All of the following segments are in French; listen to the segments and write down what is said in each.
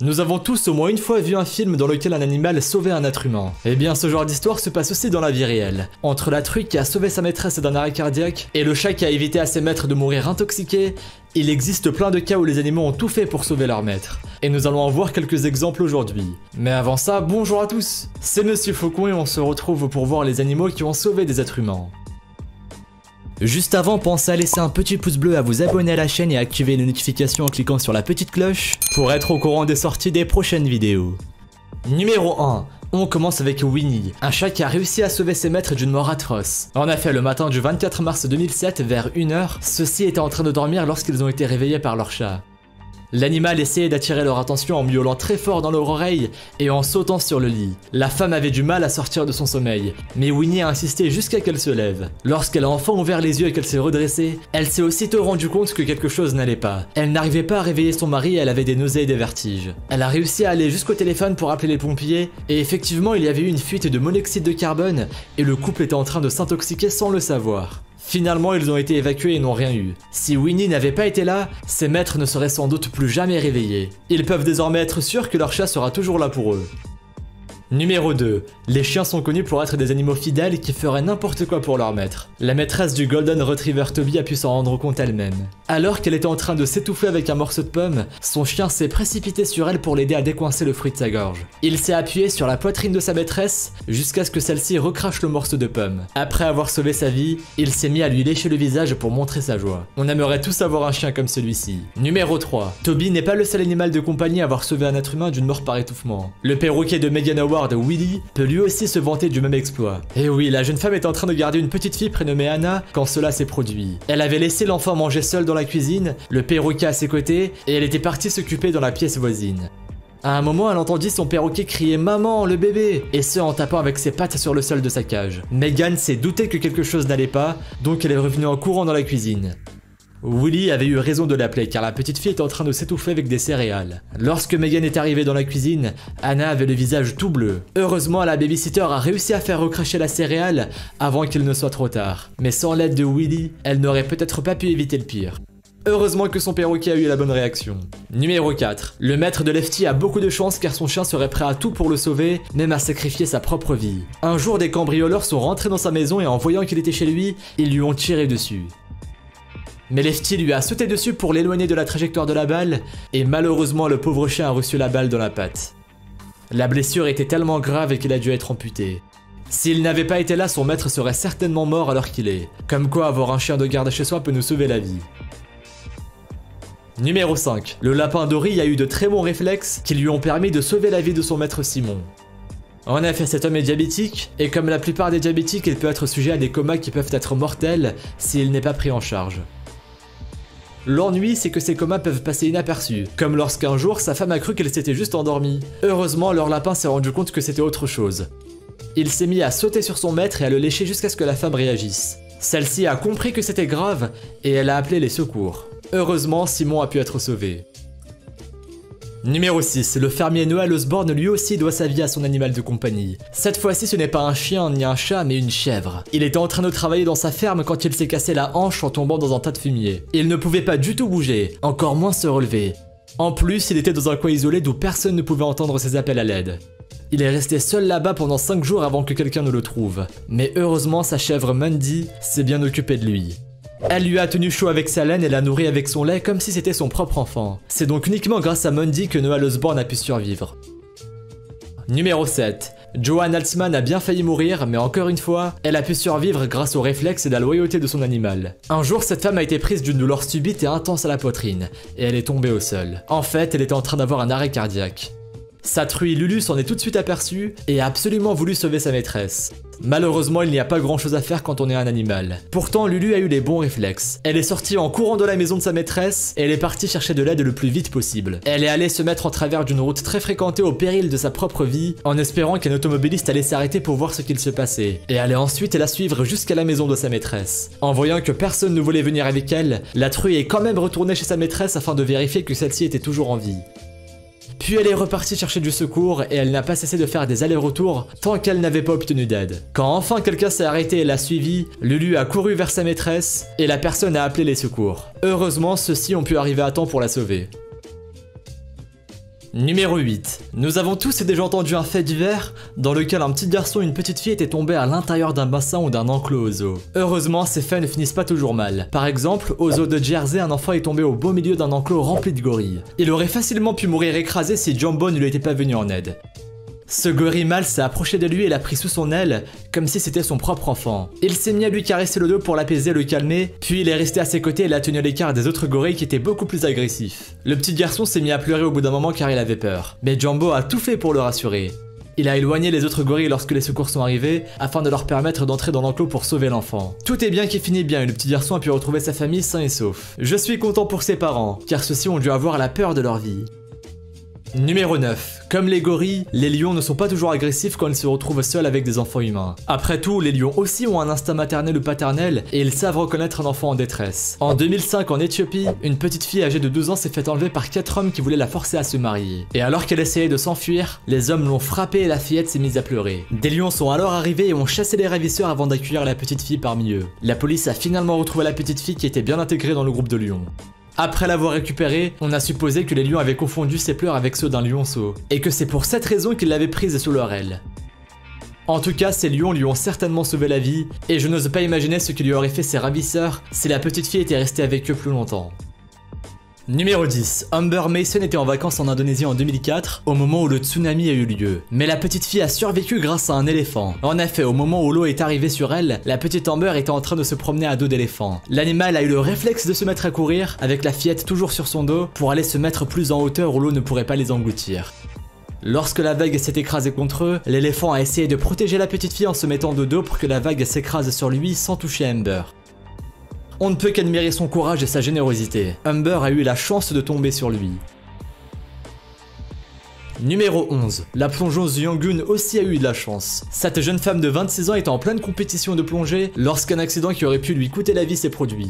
Nous avons tous au moins une fois vu un film dans lequel un animal sauvait un être humain. Eh bien ce genre d'histoire se passe aussi dans la vie réelle. Entre la truie qui a sauvé sa maîtresse d'un arrêt cardiaque et le chat qui a évité à ses maîtres de mourir intoxiqués, il existe plein de cas où les animaux ont tout fait pour sauver leur maître. Et nous allons en voir quelques exemples aujourd'hui. Mais avant ça, bonjour à tous. C'est Monsieur Faucon et on se retrouve pour voir les animaux qui ont sauvé des êtres humains. Juste avant, pensez à laisser un petit pouce bleu, à vous abonner à la chaîne et à activer les notifications en cliquant sur la petite cloche pour être au courant des sorties des prochaines vidéos. Numéro 1. On commence avec Winnie, un chat qui a réussi à sauver ses maîtres d'une mort atroce. En effet, le matin du 24 mars 2007, vers 1h, ceux-ci étaient en train de dormir lorsqu'ils ont été réveillés par leur chat. L'animal essayait d'attirer leur attention en miaulant très fort dans leur oreille et en sautant sur le lit. La femme avait du mal à sortir de son sommeil, mais Winnie a insisté jusqu'à qu'elle se lève. Lorsqu'elle a enfin ouvert les yeux et qu'elle s'est redressée, elle s'est aussitôt rendue compte que quelque chose n'allait pas. Elle n'arrivait pas à réveiller son mari et elle avait des nausées et des vertiges. Elle a réussi à aller jusqu'au téléphone pour appeler les pompiers, et effectivement il y avait eu une fuite de monoxyde de carbone et le couple était en train de s'intoxiquer sans le savoir. Finalement, ils ont été évacués et n'ont rien eu. Si Winnie n'avait pas été là, ses maîtres ne seraient sans doute plus jamais réveillés. Ils peuvent désormais être sûrs que leur chat sera toujours là pour eux. Numéro 2. Les chiens sont connus pour être des animaux fidèles qui feraient n'importe quoi pour leur maître. La maîtresse du Golden Retriever Toby a pu s'en rendre compte elle-même. Alors qu'elle était en train de s'étouffer avec un morceau de pomme, son chien s'est précipité sur elle pour l'aider à décoincer le fruit de sa gorge. Il s'est appuyé sur la poitrine de sa maîtresse jusqu'à ce que celle-ci recrache le morceau de pomme. Après avoir sauvé sa vie, il s'est mis à lui lécher le visage pour montrer sa joie. On aimerait tous avoir un chien comme celui-ci. Numéro 3. Toby n'est pas le seul animal de compagnie à avoir sauvé un être humain d'une mort par étouffement. Le perroquet de Megan Howard, Willy, peut lui aussi se vanter du même exploit. Et oui, la jeune femme est en train de garder une petite fille prénommée Anna quand cela s'est produit. Elle avait laissé l'enfant manger seul dans la cuisine, le perroquet à ses côtés, et elle était partie s'occuper dans la pièce voisine. À un moment, elle entendit son perroquet crier « Maman, le bébé !» et ce en tapant avec ses pattes sur le sol de sa cage. Megan s'est doutée que quelque chose n'allait pas, donc elle est revenue en courant dans la cuisine. Willy avait eu raison de l'appeler car la petite fille était en train de s'étouffer avec des céréales. Lorsque Megan est arrivée dans la cuisine, Anna avait le visage tout bleu. Heureusement, la babysitter a réussi à faire recracher la céréale avant qu'il ne soit trop tard. Mais sans l'aide de Willy, elle n'aurait peut-être pas pu éviter le pire. Heureusement que son perroquet a eu la bonne réaction. Numéro 4. Le maître de Lefty a beaucoup de chance car son chien serait prêt à tout pour le sauver, même à sacrifier sa propre vie. Un jour, des cambrioleurs sont rentrés dans sa maison et en voyant qu'il était chez lui, ils lui ont tiré dessus. Mais Lefty lui a sauté dessus pour l'éloigner de la trajectoire de la balle, et malheureusement le pauvre chien a reçu la balle dans la patte. La blessure était tellement grave qu'il a dû être amputé. S'il n'avait pas été là, son maître serait certainement mort à l'heure qu'il est. Comme quoi avoir un chien de garde chez soi peut nous sauver la vie. Numéro 5. Le lapin Dory a eu de très bons réflexes qui lui ont permis de sauver la vie de son maître Simon. En effet, cet homme est diabétique, et comme la plupart des diabétiques, il peut être sujet à des comas qui peuvent être mortels s'il n'est pas pris en charge. L'ennui, c'est que ces comas peuvent passer inaperçus, comme lorsqu'un jour sa femme a cru qu'elle s'était juste endormie. Heureusement, leur lapin s'est rendu compte que c'était autre chose. Il s'est mis à sauter sur son maître et à le lécher jusqu'à ce que la femme réagisse. Celle-ci a compris que c'était grave et elle a appelé les secours. Heureusement, Simon a pu être sauvé. Numéro 6. Le fermier Noah Osborne lui aussi doit sa vie à son animal de compagnie. Cette fois-ci, ce n'est pas un chien ni un chat, mais une chèvre. Il était en train de travailler dans sa ferme quand il s'est cassé la hanche en tombant dans un tas de fumier. Il ne pouvait pas du tout bouger, encore moins se relever. En plus, il était dans un coin isolé d'où personne ne pouvait entendre ses appels à l'aide. Il est resté seul là-bas pendant 5 jours avant que quelqu'un ne le trouve. Mais heureusement, sa chèvre Mandy s'est bien occupée de lui. Elle lui a tenu chaud avec sa laine et l'a nourri avec son lait comme si c'était son propre enfant. C'est donc uniquement grâce à Mandy que Noah Osborne a pu survivre. Numéro 7. Joanne Altman a bien failli mourir, mais encore une fois, elle a pu survivre grâce aux réflexes et la loyauté de son animal. Un jour, cette femme a été prise d'une douleur subite et intense à la poitrine, et elle est tombée au sol. En fait, elle était en train d'avoir un arrêt cardiaque. Sa truie Lulu s'en est tout de suite aperçue et a absolument voulu sauver sa maîtresse. Malheureusement, il n'y a pas grand chose à faire quand on est un animal. Pourtant, Lulu a eu les bons réflexes. Elle est sortie en courant de la maison de sa maîtresse et elle est partie chercher de l'aide le plus vite possible. Elle est allée se mettre en travers d'une route très fréquentée au péril de sa propre vie, en espérant qu'un automobiliste allait s'arrêter pour voir ce qu'il se passait, et allait ensuite la suivre jusqu'à la maison de sa maîtresse. En voyant que personne ne voulait venir avec elle, la truie est quand même retournée chez sa maîtresse afin de vérifier que celle-ci était toujours en vie. Puis elle est repartie chercher du secours et elle n'a pas cessé de faire des allers-retours tant qu'elle n'avait pas obtenu d'aide. Quand enfin quelqu'un s'est arrêté et l'a suivi, Lulu a couru vers sa maîtresse et la personne a appelé les secours. Heureusement, ceux-ci ont pu arriver à temps pour la sauver. Numéro 8. Nous avons tous déjà entendu un fait divers dans lequel un petit garçon et une petite fille étaient tombés à l'intérieur d'un bassin ou d'un enclos au zoo. Heureusement, ces faits ne finissent pas toujours mal. Par exemple, au zoo de Jersey, un enfant est tombé au beau milieu d'un enclos rempli de gorilles. Il aurait facilement pu mourir écrasé si Jumbo ne lui était pas venu en aide. Ce gorille mâle s'est approché de lui et l'a pris sous son aile, comme si c'était son propre enfant. Il s'est mis à lui caresser le dos pour l'apaiser et le calmer, puis il est resté à ses côtés et l'a tenu à l'écart des autres gorilles qui étaient beaucoup plus agressifs. Le petit garçon s'est mis à pleurer au bout d'un moment car il avait peur, mais Jumbo a tout fait pour le rassurer. Il a éloigné les autres gorilles lorsque les secours sont arrivés, afin de leur permettre d'entrer dans l'enclos pour sauver l'enfant. Tout est bien qui finit bien et le petit garçon a pu retrouver sa famille sain et sauf. Je suis content pour ses parents, car ceux-ci ont dû avoir la peur de leur vie. Numéro 9. Comme les gorilles, les lions ne sont pas toujours agressifs quand ils se retrouvent seuls avec des enfants humains. Après tout, les lions aussi ont un instinct maternel ou paternel et ils savent reconnaître un enfant en détresse. En 2005 en Éthiopie, une petite fille âgée de 12 ans s'est fait enlever par 4 hommes qui voulaient la forcer à se marier. Et alors qu'elle essayait de s'enfuir, les hommes l'ont frappée et la fillette s'est mise à pleurer. Des lions sont alors arrivés et ont chassé les ravisseurs avant d'accueillir la petite fille parmi eux. La police a finalement retrouvé la petite fille qui était bien intégrée dans le groupe de lions. Après l'avoir récupérée, on a supposé que les lions avaient confondu ses pleurs avec ceux d'un lionceau, et que c'est pour cette raison qu'ils l'avaient prise sous leur aile. En tout cas, ces lions lui ont certainement sauvé la vie, et je n'ose pas imaginer ce que lui auraient fait ses ravisseurs si la petite fille était restée avec eux plus longtemps. Numéro 10. Amber Mason était en vacances en Indonésie en 2004, au moment où le tsunami a eu lieu. Mais la petite fille a survécu grâce à un éléphant. En effet, au moment où l'eau est arrivée sur elle, la petite Amber était en train de se promener à dos d'éléphant. L'animal a eu le réflexe de se mettre à courir, avec la fillette toujours sur son dos, pour aller se mettre plus en hauteur où l'eau ne pourrait pas les engloutir. Lorsque la vague s'est écrasée contre eux, l'éléphant a essayé de protéger la petite fille en se mettant de dos pour que la vague s'écrase sur lui sans toucher Amber. On ne peut qu'admirer son courage et sa générosité. Amber a eu la chance de tomber sur lui. Numéro 11. La plongeuse Young-Gun aussi a eu de la chance. Cette jeune femme de 26 ans était en pleine compétition de plongée lorsqu'un accident qui aurait pu lui coûter la vie s'est produit.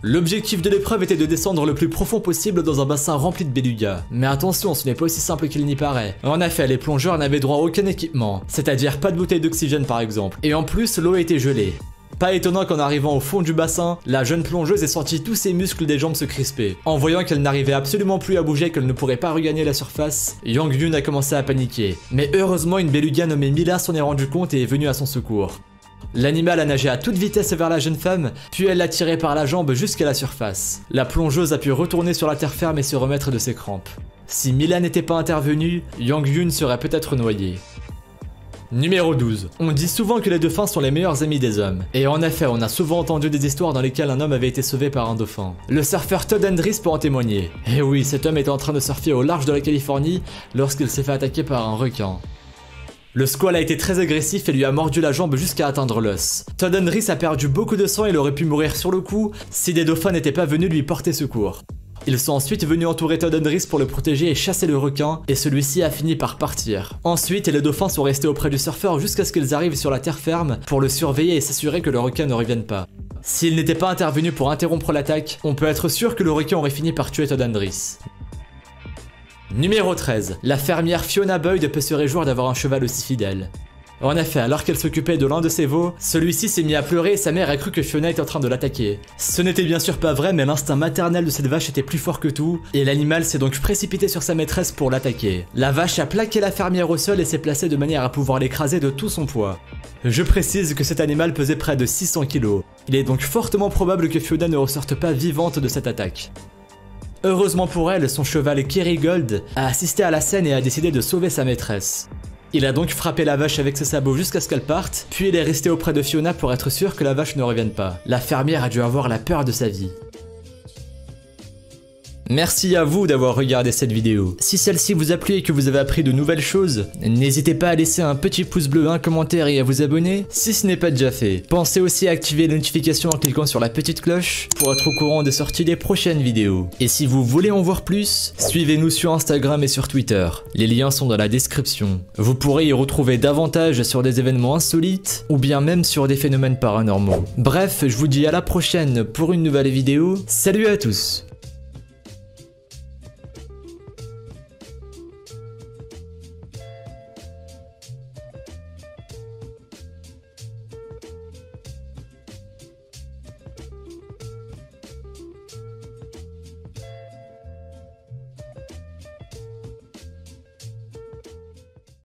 L'objectif de l'épreuve était de descendre le plus profond possible dans un bassin rempli de belugas. Mais attention, ce n'est pas aussi simple qu'il n'y paraît. En effet, les plongeurs n'avaient droit à aucun équipement, c'est-à-dire pas de bouteille d'oxygène par exemple. Et en plus, l'eau était gelée. Pas étonnant qu'en arrivant au fond du bassin, la jeune plongeuse ait senti tous ses muscles des jambes se crisper. En voyant qu'elle n'arrivait absolument plus à bouger et qu'elle ne pourrait pas regagner la surface, Young-Gun a commencé à paniquer. Mais heureusement, une beluga nommée Mila s'en est rendu compte et est venue à son secours. L'animal a nagé à toute vitesse vers la jeune femme, puis elle l'a tiré par la jambe jusqu'à la surface. La plongeuse a pu retourner sur la terre ferme et se remettre de ses crampes. Si Mila n'était pas intervenue, Young-Gun serait peut-être noyé. Numéro 12. On dit souvent que les dauphins sont les meilleurs amis des hommes. Et en effet, on a souvent entendu des histoires dans lesquelles un homme avait été sauvé par un dauphin. Le surfeur Todd Hendricks peut en témoigner. Et oui, cet homme était en train de surfer au large de la Californie lorsqu'il s'est fait attaquer par un requin. Le squale a été très agressif et lui a mordu la jambe jusqu'à atteindre l'os. Todd Hendricks a perdu beaucoup de sang et il aurait pu mourir sur le coup si des dauphins n'étaient pas venus lui porter secours. Ils sont ensuite venus entourer Todd Hendricks pour le protéger et chasser le requin, et celui-ci a fini par partir. Ensuite, les dauphins sont restés auprès du surfeur jusqu'à ce qu'ils arrivent sur la terre ferme pour le surveiller et s'assurer que le requin ne revienne pas. S'ils n'étaient pas intervenus pour interrompre l'attaque, on peut être sûr que le requin aurait fini par tuer Todd Hendricks. Numéro 13. La fermière Fiona Boyd peut se réjouir d'avoir un cheval aussi fidèle. En effet, alors qu'elle s'occupait de l'un de ses veaux, celui-ci s'est mis à pleurer et sa mère a cru que Fiona était en train de l'attaquer. Ce n'était bien sûr pas vrai, mais l'instinct maternel de cette vache était plus fort que tout, et l'animal s'est donc précipité sur sa maîtresse pour l'attaquer. La vache a plaqué la fermière au sol et s'est placée de manière à pouvoir l'écraser de tout son poids. Je précise que cet animal pesait près de 600 kg. Il est donc fortement probable que Fiona ne ressorte pas vivante de cette attaque. Heureusement pour elle, son cheval Kerrygold a assisté à la scène et a décidé de sauver sa maîtresse. Il a donc frappé la vache avec ses sabots jusqu'à ce qu'elle parte, puis il est resté auprès de Fiona pour être sûr que la vache ne revienne pas. La fermière a dû avoir la peur de sa vie. Merci à vous d'avoir regardé cette vidéo. Si celle-ci vous a plu et que vous avez appris de nouvelles choses, n'hésitez pas à laisser un petit pouce bleu, un commentaire et à vous abonner si ce n'est pas déjà fait. Pensez aussi à activer les notifications en cliquant sur la petite cloche pour être au courant des sorties des prochaines vidéos. Et si vous voulez en voir plus, suivez-nous sur Instagram et sur Twitter. Les liens sont dans la description. Vous pourrez y retrouver davantage sur des événements insolites ou bien même sur des phénomènes paranormaux. Bref, je vous dis à la prochaine pour une nouvelle vidéo. Salut à tous!